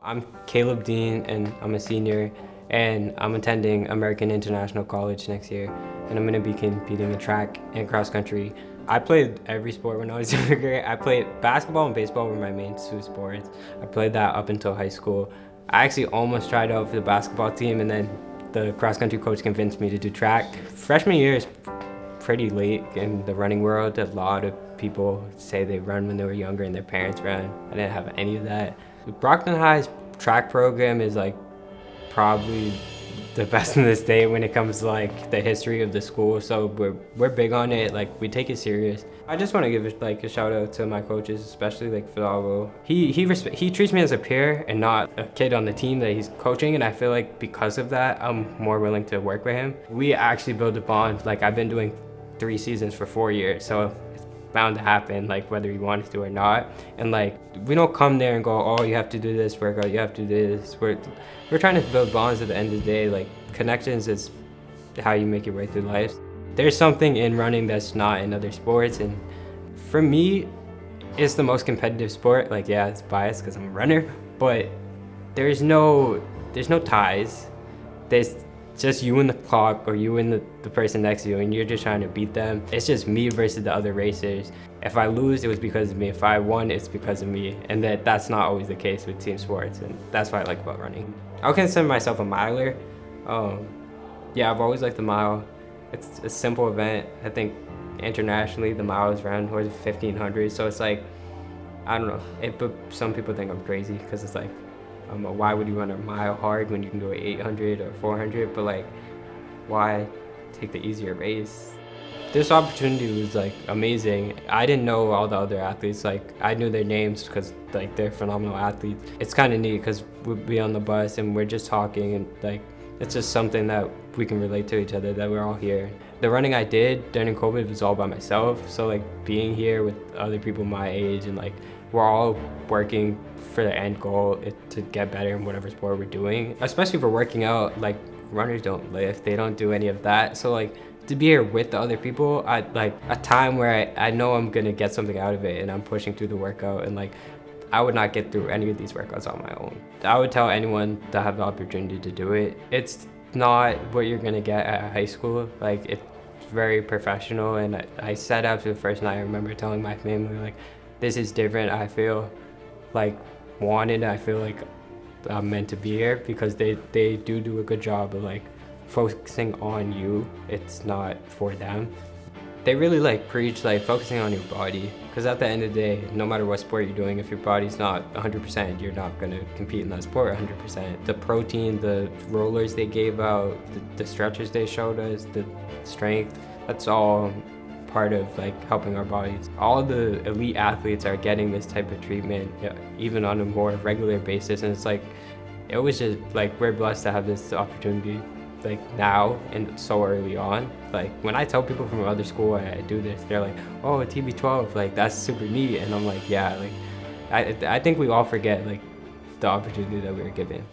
I'm Caleb Deane, and I'm a senior, and I'm attending American International College next year, and I'm going to be competing in track and cross country. I played every sport when I was younger. I played basketball and baseball were my main two sports. I played that up until high school. I actually almost tried out for the basketball team, and then the cross country coach convinced me to do track. Freshman year is pretty late in the running world. A lot of people say they run when they were younger and their parents ran. I didn't have any of that. Brockton High's track program is like probably the best in the state when it comes to like the history of the school. So we're big on it. Like we take it serious. I just want to give like a shout out to my coaches, especially like Fidalgo. He treats me as a peer and not a kid on the team that he's coaching, and I feel like because of that, I'm more willing to work with him. We actually build a bond. Like I've been doing 3 seasons for 4 years, so it's bound to happen, like whether you want to or not. And like we don't come there and go, oh, you have to do this workout, you have to do this. We're trying to build bonds at the end of the day. Like connections is how you make your way through life. There's something in running that's not in other sports, and for me, it's the most competitive sport. Like yeah, it's biased because I'm a runner, but there's no ties. There's just you and the clock, or you and the person next to you, and you're just trying to beat them. It's just me versus the other racers. If I lose, it was because of me. If I won, it's because of me. And that's not always the case with team sports, and that's what I like about running. I would consider myself a miler. Yeah, I've always liked the mile. It's a simple event. I think internationally, the mile is around 1,500. So it's like, I don't know. But some people think I'm crazy because it's like, why would you run a mile hard when you can do an 800 or 400? But like, why take the easier race? This opportunity was like amazing. I didn't know all the other athletes. Like I knew their names because like they're phenomenal athletes. It's kind of neat because we'll be on the bus and we're just talking, and like it's just something that we can relate to each other, that we're all here. The running I did during COVID was all by myself. So like being here with other people my age, and like we're all working for the end goal to get better in whatever sport we're doing. Especially for working out, like runners don't lift, they don't do any of that. So like to be here with the other people at like a time where I know I'm gonna get something out of it, and I'm pushing through the workout, and like I would not get through any of these workouts on my own. I would tell anyone to have the opportunity to do it. It's not what you're gonna get at high school. Like it's very professional, and I said after the first night, I remember telling my family like, this is different. I feel like wanted. I feel like I'm meant to be here because they do a good job of like focusing on you. It's not for them. They really like preach like focusing on your body, because at the end of the day, no matter what sport you're doing, if your body's not 100%, you're not gonna compete in that sport 100%. The protein, the rollers they gave out, the stretches they showed us, the strength, that's all part of like helping our bodies. All the elite athletes are getting this type of treatment, even on a more regular basis, and it's like, it was just like, we're blessed to have this opportunity like now and so early on. Like when I tell people from other school I do this, they're like, oh, a TB12, like that's super neat. And I'm like, yeah, like I think we all forget like the opportunity that we were given.